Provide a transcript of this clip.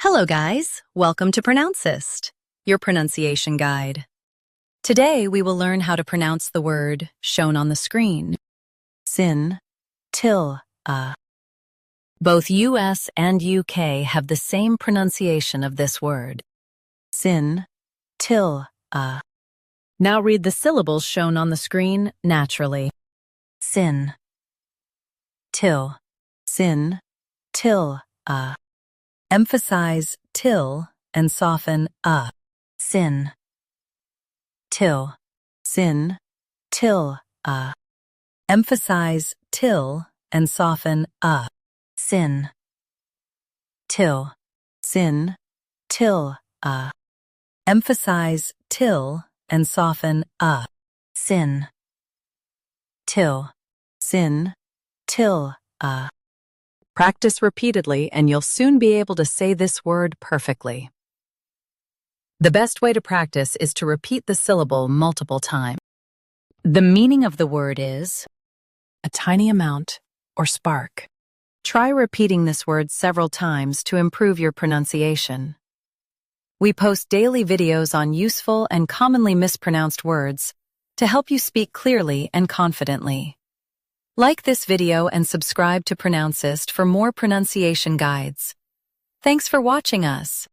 Hello guys, welcome to Pronouncist, your pronunciation guide. Today we will learn how to pronounce the word shown on the screen. SCINTILLA. Both US and UK have the same pronunciation of this word. SCINTILLA. Now read the syllables shown on the screen naturally. Sin. Till. SCINTILLA. Emphasize till and soften a. Sin. Till. SCINTILLA. Emphasize till and soften a. Sin. Till. SCINTILLA. Emphasize till and soften a. Sin. Till. SCINTILLA. Practice repeatedly and you'll soon be able to say this word perfectly. The best way to practice is to repeat the syllable multiple times. The meaning of the word is a tiny amount or spark. Try repeating this word several times to improve your pronunciation. We post daily videos on useful and commonly mispronounced words to help you speak clearly and confidently. Like this video and subscribe to Pronouncist for more pronunciation guides. Thanks for watching us.